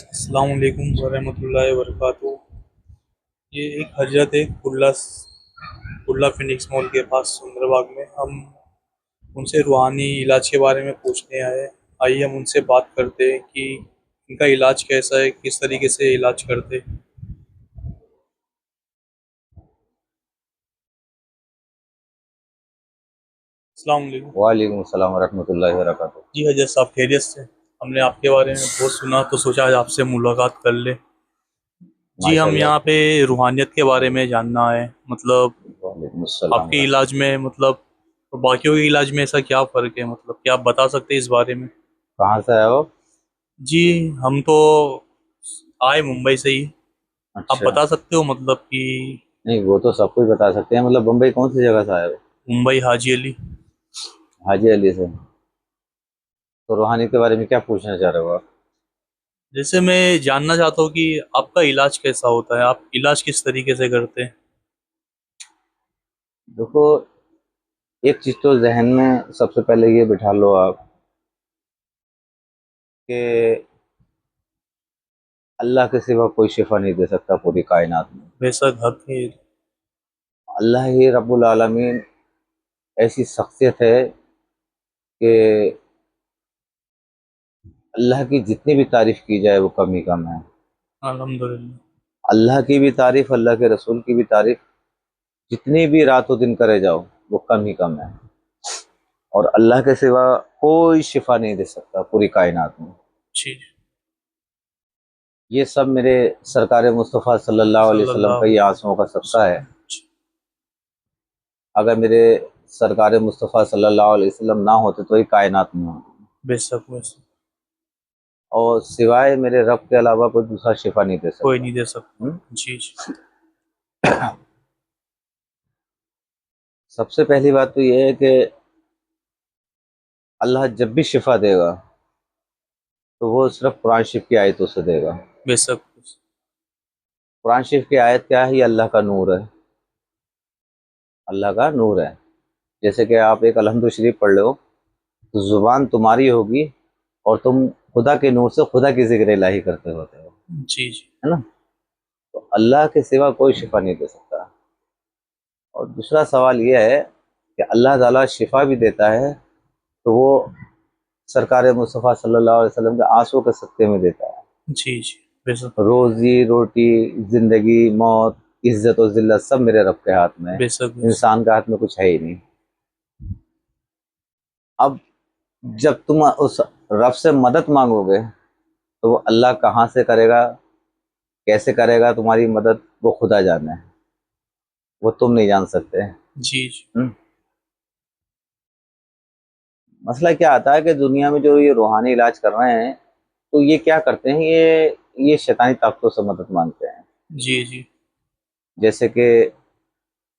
अस्सलाम वालेकुम वरहमतुल्लाहि वबरकातुहू। ये एक हजरत है कुल्ला फिनिक्स मॉल के पास सुंदरबाग में। हम उनसे रूहानी इलाज के बारे में पूछने आए। आइए हम उनसे बात करते हैं कि इनका इलाज कैसा है, किस तरीके से इलाज करते हैं। अस्सलाम वालेकुम। वालेकुम अस्सलाम वरहमतुल्लाहि वबरकातुहू। जी हजरत साहब, खैरियत से? हमने आपके बारे में बहुत सुना तो सोचा आज आपसे मुलाकात कर ले। जी, हम माशाल्लाह। यहाँ पे रूहानियत के बारे में जानना है। मतलब वालेकुम अस्सलाम आपके वरहमतुल्लाह। इलाज में, मतलब बाकियों के इलाज में ऐसा क्या फ़र्क है? मतलब क्या आप बता सकते हैं इस बारे में? कहाँ से आए हो? जी, हम तो आए मुंबई से ही। आप अच्छा। बता सकते हो मतलब कि नहीं, वो तो सब कुछ बता सकते हैं। मतलब बम्बई कौन सी जगह से आए हो? मुंबई हाजी अली। हाजी अली से। तो रूहानी के बारे में क्या पूछना चाह रहे हो आप? जैसे मैं जानना चाहता हूँ कि आपका इलाज कैसा होता है? आप इलाज किस तरीके से करते हैं? देखो, एक चीज़ तो जहन में सबसे पहले ये बिठा लो आप कि अल्लाह के सिवा कोई शिफा नहीं दे सकता पूरी कायनात में। बेशक हक है। अल्लाह ही रब्बुल आलमीन ऐसी शख्सियत है कि अल्लाह की जितनी भी तारीफ की जाए वो कम ही कम है। अल्हम्दुलिल्लाह। अल्लाह की भी तारीफ, अल्लाह के रसूल की भी तारीफ जितनी भी रातों दिन करे जाओ वो कम ही कम है। और अल्लाह के सिवा कोई शिफा नहीं दे सकता पूरी कायनात में। जी। ये सब मेरे सरकार मुस्तफ़ा सल्लल्लाहु अलैहि वसल्लम का सल्लल्लाहु ही अलैहि आंसुओं का सदका है। वसल्लम। अगर मेरे सरकार मुस्तफ़ा सल्लल्लाहु अलैहि वसल्लम ना होते तो ये कायनात में होती। बेशक बेशक। और सिवाय मेरे रब के अलावा कोई दूसरा शिफा नहीं दे कोई सकता। नहीं दे सकता। हुँ? जी जी। सबसे पहली बात तो ये है कि अल्लाह जब भी शिफा देगा तो वो सिर्फ कुरान शरीफ की आयतों से देगा। बेशक। कुरान शरीफ की आयत क्या है? ये अल्लाह का नूर है। अल्लाह का नूर है। जैसे कि आप एक अलहम्दुल शरीफ पढ़ लो तो ज़ुबान तुम्हारी होगी और तुम खुदा के नूर से खुदा की ज़िक्र इलाही करते होते हो, जी जी। है ना? तो अल्लाह के सिवा कोई शिफा नहीं दे सकता। और दूसरा सवाल ये है कि अल्लाह ताला शिफा भी देता है तो वो सरकार मुस्तफ़ा सल्लल्लाहु अलैहि वसल्लम के आंसू के सदक़े में देता है। जी जी। बेशक। रोज़ी रोटी, ज़िंदगी मौत, इज़्ज़त और ज़िल्लत सब मेरे रब के हाथ में है। बेशक बेशक। इंसान के हाथ में कुछ है ही नहीं। अब जब तुम उस रब से मदद मांगोगे तो वो अल्लाह कहाँ से करेगा, कैसे करेगा तुम्हारी मदद, वो खुदा जाने है। वो तुम नहीं जान सकते। जी जी। मसला क्या आता है कि दुनिया में जो ये रूहानी इलाज कर रहे हैं तो ये क्या करते हैं, ये शैतानी ताकतों से मदद मांगते हैं। जी जी। जैसे कि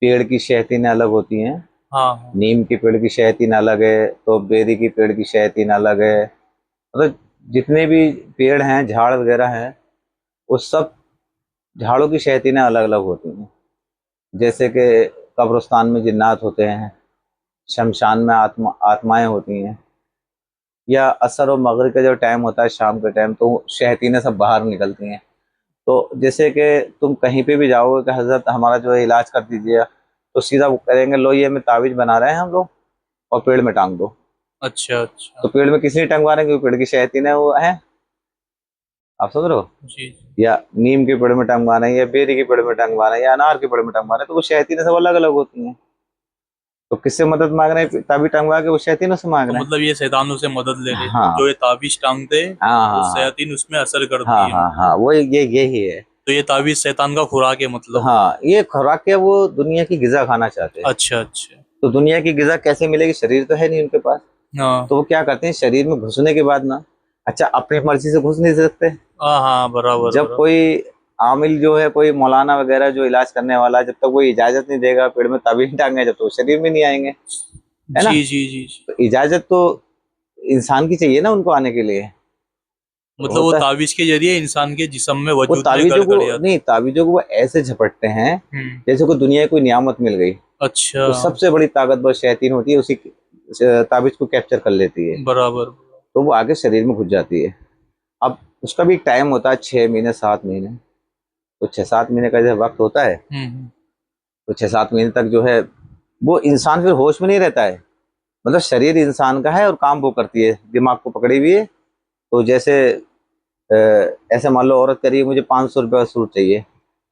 पेड़ की शैतीनें अलग होती हैं। हाँ हाँ। नीम के पेड़ की शैतीन अलग है, तो बेरी की पेड़ की शैतीन अलग है। मतलब जितने भी पेड़ हैं, झाड़ वगैरह हैं, वो सब झाड़ों की शैतीनें अलग अलग होती हैं। जैसे कि कब्रिस्तान में जिन्नात होते हैं, शमशान में आत्माएं होती हैं, या असर और मगरिब का जो टाइम होता है शाम के टाइम, तो शैतीनें सब बाहर निकलती हैं। तो जैसे कि तुम कहीं पे भी जाओगे कि हज़रत हमारा जो है इलाज कर दीजिए, तो सीधा वो करेंगे लो ये में तावीज़ बना रहे हैं हम लोग और पेड़ में टांग दो। अच्छा तो अच्छा। पेड़ में किस लिए टंगवा रहे हैं? क्योंकि पेड़ की शैतीन है वो है। आप समझ रहे हो? जी। या नीम के पेड़ में टंगवा रहे हैं, या बेरी के पेड़ में टंगवा रहे हैं, या अनार के पेड़ में टंगवा रहे हैं, तो वो शैतीनें सब अलग अलग होती हैं। तो किससे मदद मांग रहे हैं? ताबीज़ टंगवा के वो शैतीनों से मांग तो रहे हैं। मतलब ये शैतानों से मदद ले रहे, हाँ जो ये ताबीज टांगते हैं, हाँ वो हाँ शैतान उसमें असर हाँ करती है हाँ मतलब। हाँ, वो ये यही है। तो ये ताबीज शैतान का खुराक है तो मतलब। हाँ, ये खुराक है, वो दुनिया की ग़िज़ा खाना चाहते हैं। अच्छा अच्छा। तो दुनिया की ग़िज़ा कैसे मिलेगी? शरीर तो है नहीं उनके पास। हाँ तो वो क्या करते हैं, शरीर में घुसने के बाद ना, अच्छा अपनी मर्ज़ी से घुस नहीं सकते। हाँ हाँ, बराबर जब बराबर। कोई आमिल जो है, कोई मौलाना वगैरह जो इलाज करने वाला, जब तक वो इजाज़त नहीं देगा पेड़ में ताबीज़ टांगे, जब तक वो शरीर में नहीं आएँगे, है ना? जी जी जी जी। तो इजाज़त तो इंसान की चाहिए ना उनको आने के लिए। तो मतलब वो होता है, ताबीज के जरिए इंसान के जिस्म में, वो वजूद में ताबीज़ों गड़ को गड़ जाते। नहीं, ताबीज़ों को वो ऐसे झपटते हैं हम्म। जैसे कोई दुनिया की कोई नियामत मिल गई। अच्छा। तो सबसे बड़ी ताकतवर शैतान होती है, उसी ताबीज़ को कैप्चर कर लेती है। बराबर। तो वो आगे शरीर में घुस जाती है। अब उसका भी एक टाइम होता है, 6 महीने 7 महीने। तो 6-7 महीने का जब वक्त होता है, तो 6-7 महीने तक जो है वो इंसान फिर होश में नहीं रहता है। मतलब शरीर इंसान का है और काम वो करती है, दिमाग को पकड़ी हुई है। तो जैसे अ, ऐसे मान लो औरत करिए मुझे 500 रुपये का सूट चाहिए,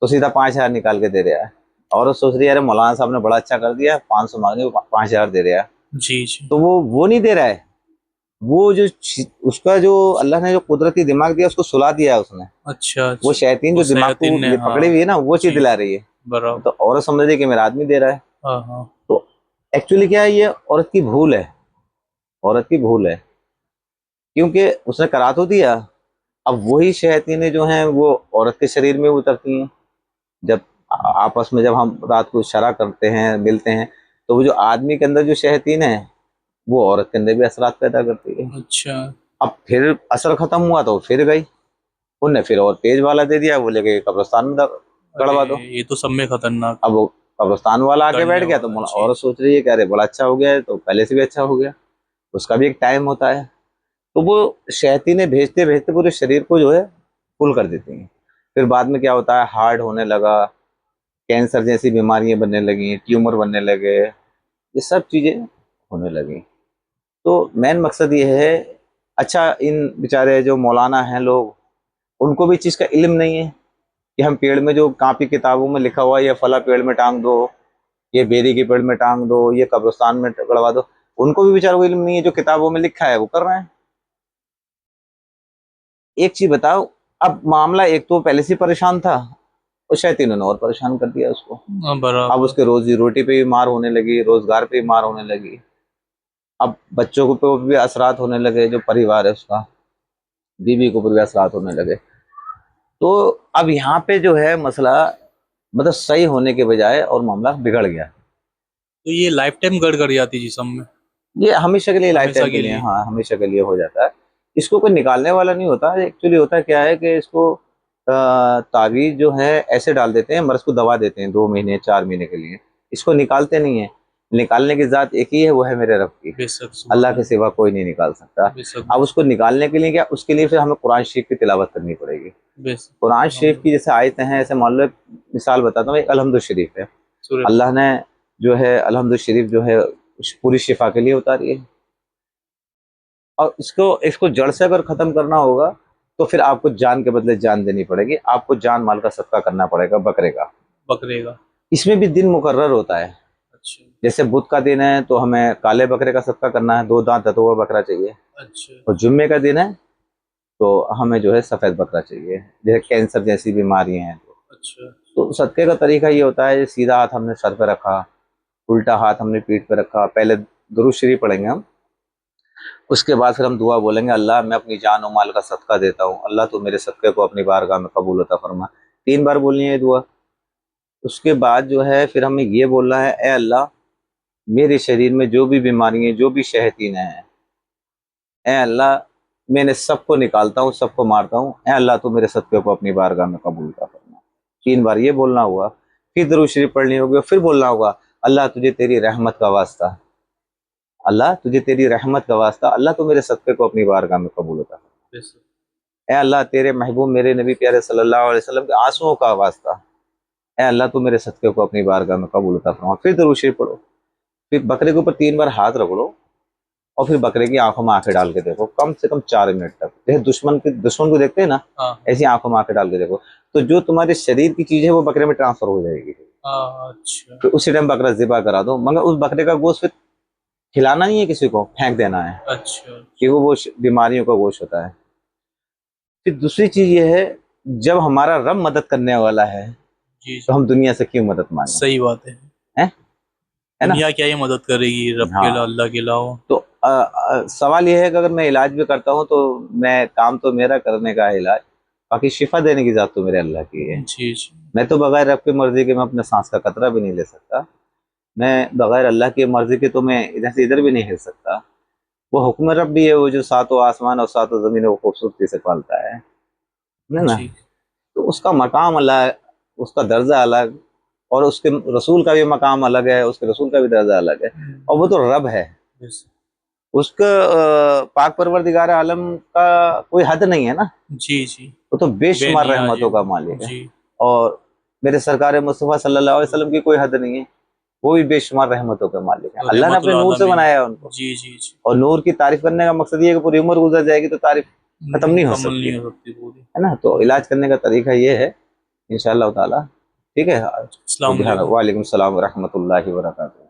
तो सीधा 5,000 निकाल के दे रहा है। औरत सोच रही है अरे मौलाना साहब ने बड़ा अच्छा कर दिया, 500 मांगे वो 5,000 दे रहा है। जी जी। तो वो नहीं दे रहा है। वो जो उसका जो अल्लाह ने जो कुदरती दिमाग दिया उसको सुला दिया है उसने। अच्छा वो अच्छा। शैतान वो जो दिमाग शयातीन को ने, ये पकड़ी हाँ। हुई है ना, वो चीज जी दिला जी। रही है। तो बराबर। औरत समझ रही है कि मेरा आदमी दे रहा है। हाँ हाँ। तो एक्चुअली क्या है, ये औरत की भूल है। औरत की भूल है, क्योंकि उसने करा तो दिया। अब वही शैतानें जो हैं वो औरत के शरीर में उतरती हैं। जब आपस में जब हम रात को इशारा करते हैं, मिलते हैं, तो वो जो आदमी के अंदर जो शैतान है वो औरत के अंदर भी असरात पैदा करती है। अच्छा। अब फिर असर खत्म हुआ तो फिर गई, उनने फिर और तेज वाला दे दिया, वो लेके कब्रिस्तान में अरे गड़वा दो। ये तो सब में खतरनाक अब वो कब्रिस्तान वाला आके बैठ गड़ने गया, तो वाला। जी औरत जी। सोच रही है कि अरे बड़ा अच्छा हो गया है, तो पहले से भी अच्छा हो गया। उसका भी एक टाइम होता है। तो वो शैतानें भेजते भेजते पूरे शरीर को जो है फुल कर देती हैं। फिर बाद में क्या होता है, हार्ट होने लगा, कैंसर जैसी बीमारियां बनने लगी, ट्यूमर बनने लगे, ये सब चीजें होने लगी। तो मेन मकसद ये है, अच्छा इन बेचारे जो मौलाना हैं लोग, उनको भी इस चीज़ का इल्म नहीं है कि हम पेड़ में जो कापी किताबों में लिखा हुआ है, ये फला पेड़ में टांग दो, ये बेरी के पेड़ में टांग दो, ये कब्रिस्तान में गड़वा दो। उनको भी बेचारों को इल्म नहीं है, जो किताबों में लिखा है वो कर रहे हैं। एक चीज बताओ, अब मामला एक तो पहले से परेशान था, और शैतान ने और परेशान कर दिया उसको। हाँ, अब बराबर। उसके रोजी रोटी पे भी मार होने लगी, रोजगार पे भी मार होने लगी। अब बच्चों को पे भी असरात होने लगे, जो परिवार है उसका, बीवी को भी असरात होने लगे। तो अब यहाँ पे जो है मसला, मतलब सही होने के बजाय और मामला बिगड़ गया। तो ये लाइफ टाइम गड़गड़ जाती जिसम में, ये हमेशा के लिए, लाइफ हमेशा टाइम के के लिए, लिए। हाँ हमेशा के लिए हो जाता है। इसको कोई निकालने वाला नहीं होता। एक्चुअली होता क्या है कि इसको तावीज जो है ऐसे डाल देते हैं, मर्ज को दबा देते हैं 2 महीने 4 महीने के लिए। इसको निकालते नहीं है। निकालने की जात एक ही है, वो है मेरे रब की। बेशक, अल्लाह सुभान के अल्लाह। सिवा कोई नहीं निकाल सकता। बेशक अब बेशक। उसको निकालने के लिए क्या, उसके लिए फिर हमें कुरान शरीफ की तिलावत करनी पड़ेगी। बेशक, कुरान सुभान शरीफ अल्लाह। की जैसे आयतें हैं, ऐसे मान लो एक मिसाल बताता हूँ, एक अलहमदुल शरीफ है। सूरह अल्लाह बकरा। ने जो है अलहमदुल शरीफ जो है पूरी शिफा के लिए उतारी है। और इसको इसको जड़ से अगर खत्म करना होगा, तो फिर आपको जान के बदले जान देनी पड़ेगी। आपको जान माल का सदका करना पड़ेगा, बकरे का। बकरे का। इसमें भी दिन मुकर्रर होता है। अच्छा जैसे बुध का दिन है तो हमें काले बकरे का सदका करना है, 2 दांत दंता हुआ बकरा चाहिए। अच्छा। और जुम्मे का दिन है तो हमें जो है सफेद बकरा चाहिए, जैसे कैंसर जैसी बीमारियां हैं। अच्छा। तो सदके का तरीका ये होता है, सीधा हाथ हमने सर पे रखा, उल्टा हाथ हमने पीठ पे रखा। पहले दुरूद शरीफ पढ़ेंगे हम, उसके बाद फिर हम दुआ बोलेंगे, अल्लाह मैं अपनी जान और माल का सदका देता हूँ, अल्लाह तो मेरे सदक़े को अपनी बारगाह में कबूल अता फरमा। 3 बार बोलनी है ये दुआ। उसके बाद जो है फिर हमें ये बोलना है, ए अल्लाह मेरे शरीर में जो भी बीमारियां, जो भी शैतान हैं, ए अल्लाह मैंने सबको निकालता हूँ, सबको मारता हूँ, ए अल्लाह तो मेरे सदक़े को अपनी बारगाह में कबूल अता फरमा। 3 बार ये बोलना हुआ। फिर दुरूद शरीफ पढ़नी होगी और फिर बोलना होगा, अल्लाह तुझे तेरी रहमत का वास्ता, अल्लाह तुझे तेरी रहमत का वास्ता, अल्लाह तो मेरे सदक़े को अपनी बारगाह में कबूल अता फरमा। बेशक। ए अल्लाह तेरे महबूब मेरे नबी प्यारे सल्लल्लाहु अलैहि वसल्लम के आंसुओं का वास्ता, ए अल्लाह तू मेरे सदक़े को अपनी बारगाह में कबूल अता फरमा। फिर दुरूद शरीफ पढ़ो। फिर बकरे के ऊपर 3 बार हाथ रगड़ो, और फिर बकरे की आंखों में आंखें डाल के देखो, कम से कम 4 मिनट तक। जैसे दुश्मन को देखते हैं ना, हाँ ऐसी आंखों में आंखें डाल के देखो। तो जो तुम्हारे शरीर की चीज है वो बकरे में ट्रांसफर हो जाएगी। हाँ। अच्छा। फिर उसी टाइम बकरा ज़िबा करा दो, मगर उस बकरे का गोश्त फिर खिलाना नहीं है किसी को, फेंक देना है, अच्छा। कि वो बीमारियों का गोश्त होता है। फिर दूसरी चीज ये है, जब हमारा रब मदद करने वाला है जी तो जी। हम दुनिया से क्यों मदद मांगे? सही बात है। हैं? है ना? दुनिया क्या ही मदद करेगी रब के हाँ। अल्लाह के अलावा। तो सवाल यह है कि अगर मैं इलाज भी करता हूँ तो मैं, काम तो मेरा करने का है इलाज, बाकी शिफा देने की जात तो मेरे अल्लाह की है। जी जी। मैं तो बगैर रब की मर्जी के मैं अपने सांस का कतरा भी नहीं ले सकता। मैं बगैर अल्लाह की मर्जी के तो मैं इधर से इधर भी नहीं हिल सकता। वो हुक्म रब भी है, वो जो सातों आसमान और सातों जमीनों को खूबसूरती से पालता है ना? जी। तो उसका मकाम अलग, उसका दर्जा अलग, और उसके रसूल का भी मकाम अलग है, उसके रसूल का भी दर्जा अलग है। और वो तो रब है। बेशक। उसका पाक परवरदिगार आलम का कोई हद नहीं है ना, जी जी। वो तो बेशुमार बेनियाज रहमतों है। का मालिक है। जी और मेरे सरकार मुस्तफ़ा सल्लल्लाहु अलैहि वसल्लम की कोई हद नहीं है, वो भी बेशुमार रहमतों के मालिक है। अल्लाह ने अपने रहमतुल नूर से आलमीन। बनाया है उनको, जी जी जी। और नूर की तारीफ करने का मकसद ये है कि पूरी उम्र गुजर जाएगी तो तारीफ खत्म नहीं हो मुकम्मल सकती, नहीं हो सकती पूरी। है ना। तो इलाज करने का तरीका ये है इंशाअल्लाह ताला। ठीक है, तो अस्सलाम ध्यान। वालेकुम। वालेकुम सलाम व रहमतुल्लाहि व बरकातहू।